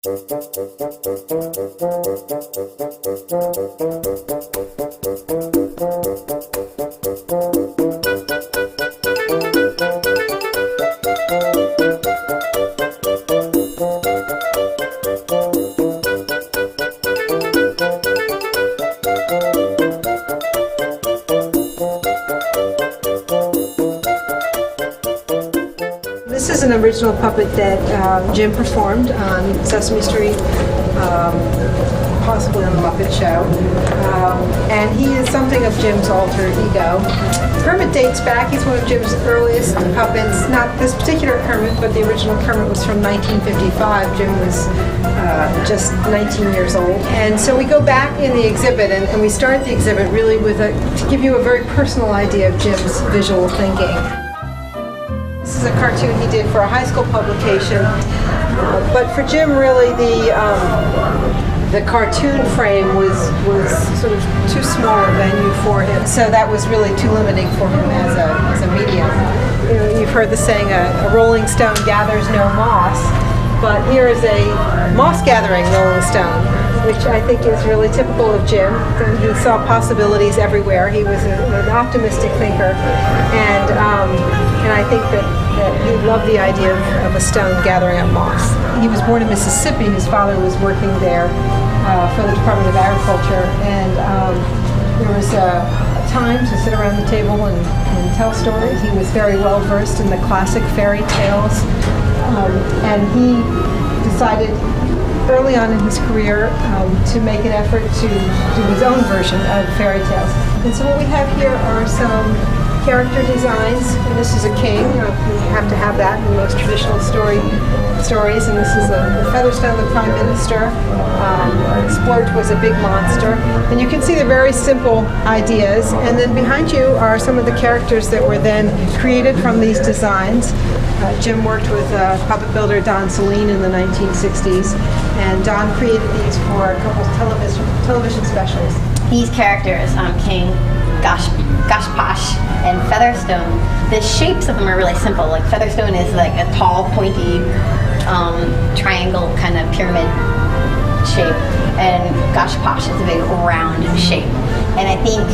This is an original puppet that Jim performed on Sesame Street, possibly on the Muppet Show, and he is something of Jim's alter ego. Kermit dates back. He's one of Jim's earliest puppets. Not this particular Kermit, but the original Kermit was from 1955. Jim was just 19 years old. And so we go back in the exhibit, and we start the exhibit really with to give you a very personal idea of Jim's visual thinking. This is a cartoon he did for a high school publication, but for Jim, really the cartoon frame was sort of too small a venue for him, so that was really too limiting for him as a medium. You know, you've heard the saying, a rolling stone gathers no moss, but here is a moss-gathering rolling stone, which I think is really typical of Jim. He saw possibilities everywhere. He was an optimistic thinker, and I think that he loved the idea of a stone gathering up moss. He was born in Mississippi. His father was working there for the Department of Agriculture, and there was a time to sit around the table and tell stories. He was very well versed in the classic fairy tales, and he decided early on in his career to make an effort to do his own version of fairy tales. And so what we have here are some character designs, and this is a king. You have to have that in most traditional stories, and this is the Featherstone, the Prime Minister. Splurge was a big monster, and you can see the very simple ideas, and then behind you are some of the characters that were then created from these designs. Jim worked with puppet builder Don Saline in the 1960s, and Don created these for a couple of television specials. These characters, King, Gosh Posh, and Featherstone, the shapes of them are really simple. Like Featherstone is like a tall, pointy, triangle kind of pyramid shape, and Gosh Posh is a big round shape. And I think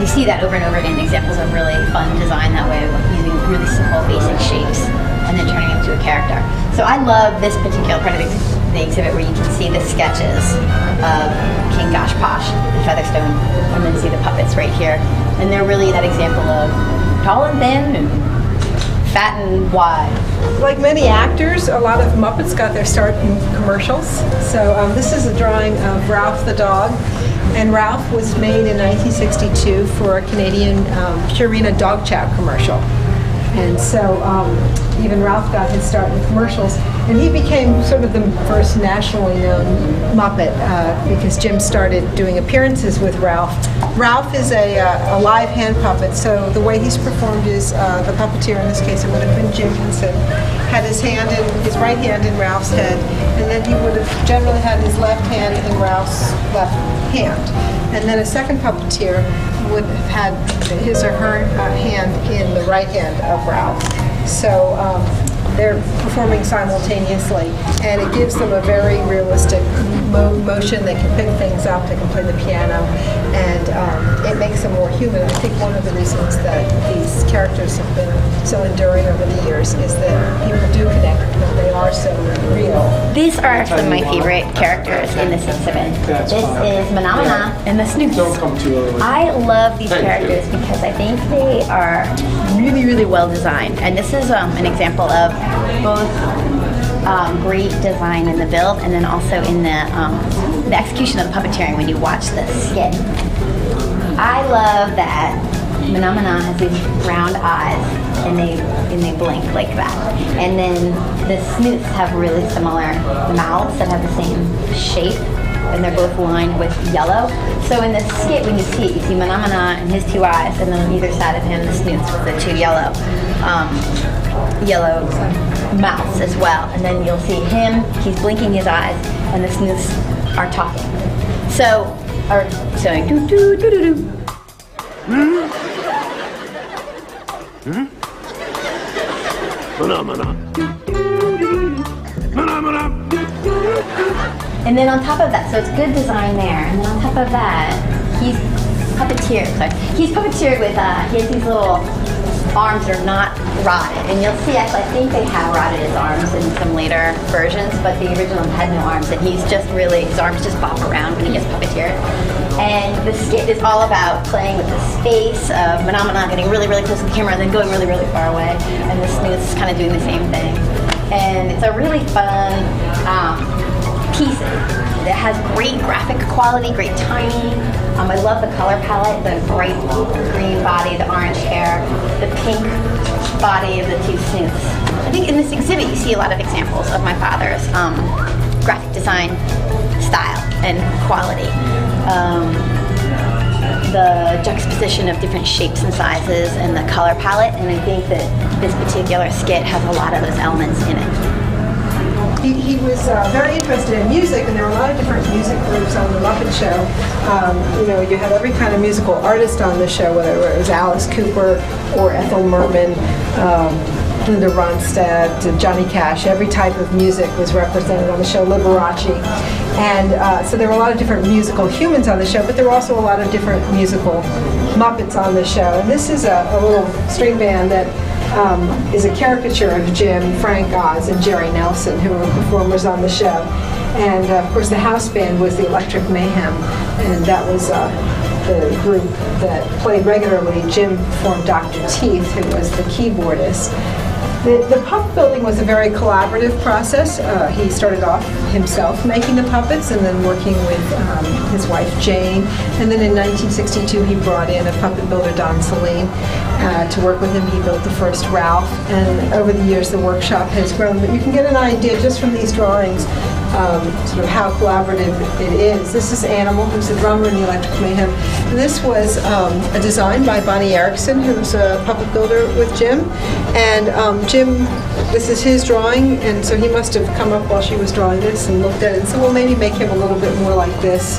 you see that over and over again, examples of really fun design that way, using really simple, basic shapes and then turning them into a character. So I love this particular part of the exhibit where you can see the sketches of King Gosh Posh and Featherstone, and then see the puppets right here. And they're really that example of tall and thin and fat and wide. Like many actors, a lot of Muppets got their start in commercials. So this is a drawing of Rowlf the Dog. And Rowlf was made in 1962 for a Canadian Purina dog chow commercial. And so even Rowlf got his start in commercials, and he became sort of the first nationally known Muppet because Jim started doing appearances with Rowlf. Rowlf is a live hand puppet, so the way he's performed is the puppeteer, in this case it would have been Jim Henson, had his right hand in Rowlf's head, and then he would have generally had his left hand in Rowlf's left hand. And then a second puppeteer would have had his or her hand in the right hand of Rowlf. So they're performing simultaneously, and it gives them a very realistic motion. They can pick things up, they can play the piano, and it makes them more human. I think one of the reasons that these characters have been so enduring over the years is that people do connect with them. They are so real. These are actually my favorite characters in this exhibit. This is Manamana and the Snoots. I love these characters because I think they are really, really well designed. And this is an example of both great design in the build and then also in the execution of the puppeteering when you watch the skit. I love that Manamana has these round eyes and they blink like that. And then the Snoots have really similar mouths that have the same shape, and they're both lined with yellow. So in the skit, when you see it, you see Manamana and his two eyes, and then on either side of him, the Snoots with the two yellow mouths as well. And then you'll see him, he's blinking his eyes, and the Snoots are talking. So, are saying doo doo doo doo doo. Manamana. Manamana. And then on top of that, so it's good design there. And then on top of that, he's puppeteered. Sorry, he's puppeteered with he has these little arms that are not rotted. And you'll see, actually, I think they have rotted his arms in some later versions, but the original had no arms, and he's just really, his arms just bop around when he gets puppeteered. And the skit is all about playing with the space of Phenomena, getting really, really close to the camera, and then going really, really far away. And the Snooze is kind of doing the same thing. And it's a really fun piece. It has great graphic quality, great timing. I love the color palette, the bright green body, the orange hair, the pink body of the two Snooths. I think in this exhibit you see a lot of examples of my father's graphic design style and quality. The juxtaposition of different shapes and sizes and the color palette, and I think that this particular skit has a lot of those elements in it. He was very interested in music, and there were a lot of different music groups on the Muppet Show. You had every kind of musical artist on the show, whether it was Alice Cooper or Ethel Merman, Linda Ronstadt, Johnny Cash. Every type of music was represented on the show, Liberace. And so there were a lot of different musical humans on the show, but there were also a lot of different musical Muppets on the show. And this is a little string band that is a caricature of Jim, Frank Oz, and Jerry Nelson, who were performers on the show. And of course the house band was the Electric Mayhem, and that was the group that played regularly. Jim performed Dr. Teeth, who was the keyboardist. The puppet building was a very collaborative process. He started off himself making the puppets and then working with his wife Jane. And then in 1962 he brought in a puppet builder, Don Saline, to work with him. He built the first Rowlf, and over the years the workshop has grown. But you can get an idea just from these drawings sort of how collaborative it is. This is Animal, who's a drummer in the Electric Mayhem. This was a design by Bonnie Erickson, who's a puppet builder with Jim. And Jim, this is his drawing, and so he must have come up while she was drawing this and looked at it and said, well, maybe make him a little bit more like this,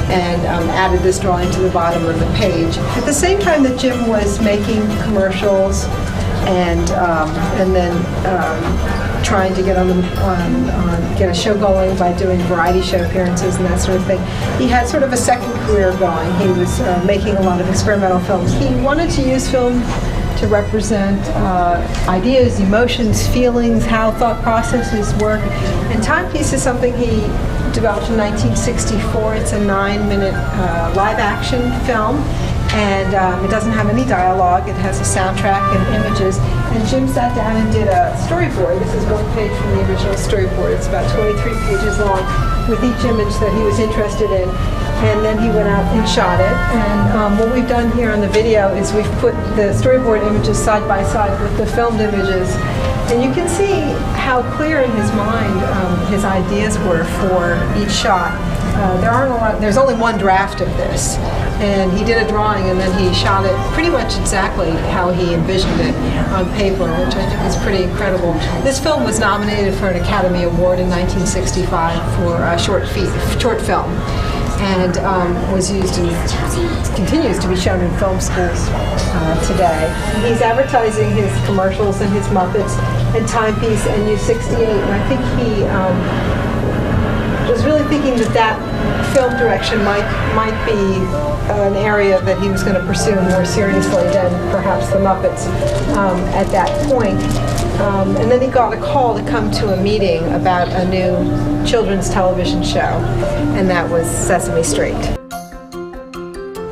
and added this drawing to the bottom of the page. At the same time that Jim was making commercials and then trying to get get a show going by doing variety show appearances and that sort of thing, he had sort of a second career going. He was making a lot of experimental films. He wanted to use film to represent ideas, emotions, feelings, how thought processes work. And Timepiece is something he developed in 1964. It's a 9-minute live-action film, and it doesn't have any dialogue. It has a soundtrack and images. And Jim sat down and did a storyboard. This is one page from the original storyboard. It's about 23 pages long with each image that he was interested in. And then he went out and shot it. And what we've done here on the video is we've put the storyboard images side by side with the filmed images. And you can see how clear in his mind his ideas were for each shot. There's only one draft of this. And he did a drawing and then he shot it pretty much exactly how he envisioned it on paper, which I think is pretty incredible. This film was nominated for an Academy Award in 1965 for a short film, and was used and continues to be shown in film schools today. He's advertising his commercials and his Muppets and Timepiece and U68, and I think he was really thinking that film direction might be an area that he was going to pursue more seriously than perhaps the Muppets at that point. And then he got a call to come to a meeting about a new children's television show, and that was Sesame Street.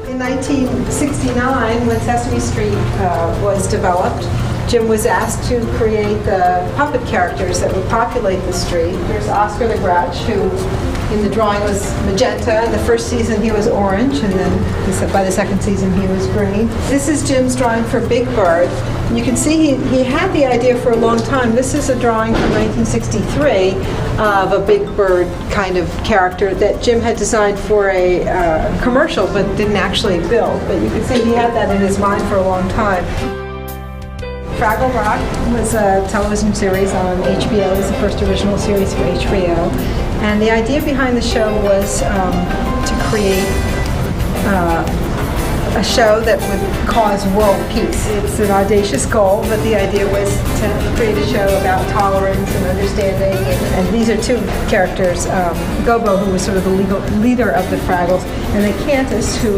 In 1969, when Sesame Street was developed, Jim was asked to create the puppet characters that would populate the street. There's Oscar the Grouch, who in the drawing was magenta. In the first season he was orange, and then he said by the second season he was green. This is Jim's drawing for Big Bird. You can see he had the idea for a long time. This is a drawing from 1963 of a Big Bird kind of character that Jim had designed for a commercial but didn't actually build. But you can see he had that in his mind for a long time. Fraggle Rock was a television series on HBO. It was the first original series for HBO. And the idea behind the show was to create a show that would cause world peace. It's an audacious goal, but the idea was to create a show about tolerance and understanding. And these are two characters, Gobo, who was sort of the leader of the Fraggles, and then Cantus, who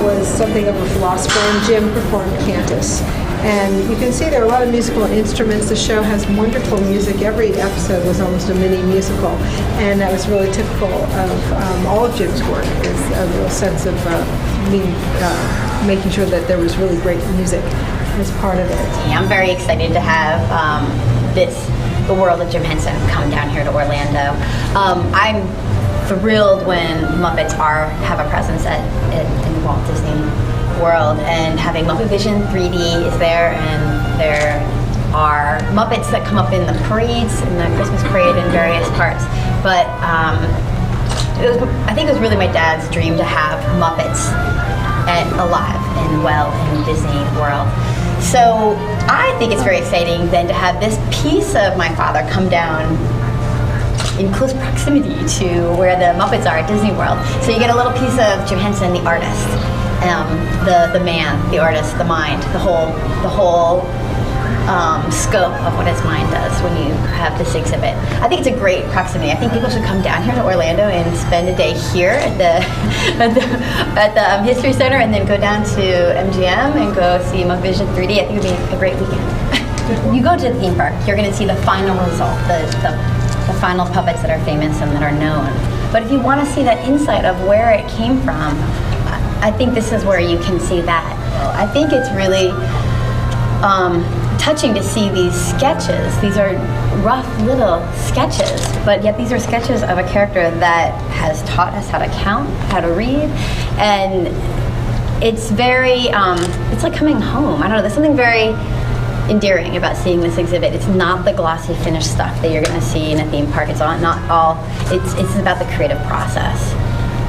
was something of a philosopher, and Jim performed Cantus. And you can see there are a lot of musical instruments. The show has wonderful music. Every episode was almost a mini musical, and that was really typical of all of Jim's work, is a real sense of making sure that there was really great music as part of it. Yeah, I'm very excited to have the world of Jim Henson come down here to Orlando. I'm thrilled when Muppets have a presence in Walt Disney World, and having Muppet Vision 3D is there, and there are Muppets that come up in the parades, in the Christmas parade in various parts. But I think it was really my dad's dream to have Muppets alive and well in Disney World. So I think it's very exciting then to have this piece of my father come down in close proximity to where the Muppets are at Disney World. So you get a little piece of Jim Henson, the artist, the man, the artist, the mind, the whole scope of what his mind does when you have this exhibit. I think it's a great proximity. I think people should come down here to Orlando and spend a day here at the History Center, and then go down to MGM and go see Muppet Vision 3D. I think it would be a great weekend. You go to the theme park, you're going to see the final result, the final puppets that are famous and that are known. But if you want to see that insight of where it came from, I think this is where you can see that. I think it's really touching to see these sketches. These are rough little sketches, but yet these are sketches of a character that has taught us how to count, how to read, and it's very, it's like coming home. I don't know, there's something very endearing about seeing this exhibit. It's not the glossy finished stuff that you're going to see in a theme park. It's about the creative process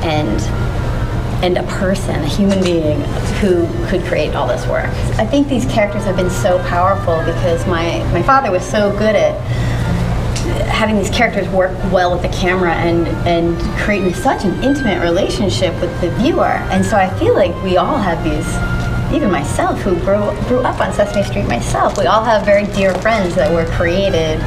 and a person, a human being who could create all this work. I think these characters have been so powerful because my father was so good at having these characters work well with the camera and creating such an intimate relationship with the viewer. And so I feel like we all have these, even myself, who grew up on Sesame Street myself, we all have very dear friends that were created,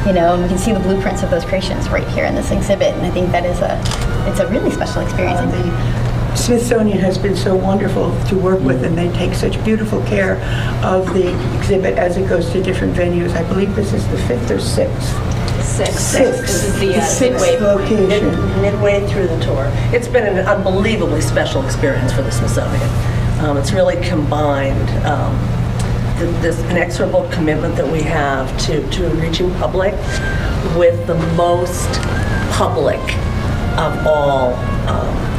and we can see the blueprints of those creations right here in this exhibit. And I think that it's a really special experience. The Smithsonian has been so wonderful to work with, and they take such beautiful care of the exhibit as it goes to different venues. I believe this is the 5th or 6th. Sixth. This is the sixth location. Midway through the tour. It's been an unbelievably special experience for the Smithsonian. It's really combined this inexorable commitment that we have to a reaching public with the most public of all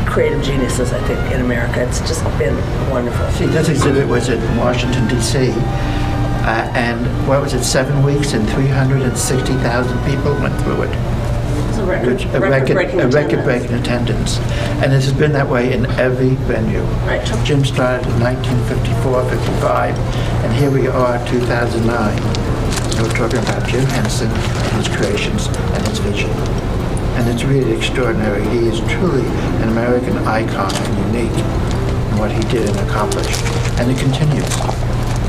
creative geniuses, I think, in America. It's just been wonderful. See, this exhibit was in Washington, D.C., and what was it, 7 weeks, and 360,000 people went through it. It's a record-breaking attendance. And it has been that way in every venue. Right. Jim started in 1954, 55, and here we are, 2009. So we're talking about Jim Henson and his creations and his vision. And it's really extraordinary. He is truly an American icon and unique in what he did and accomplished. And it continues.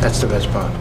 That's the best part.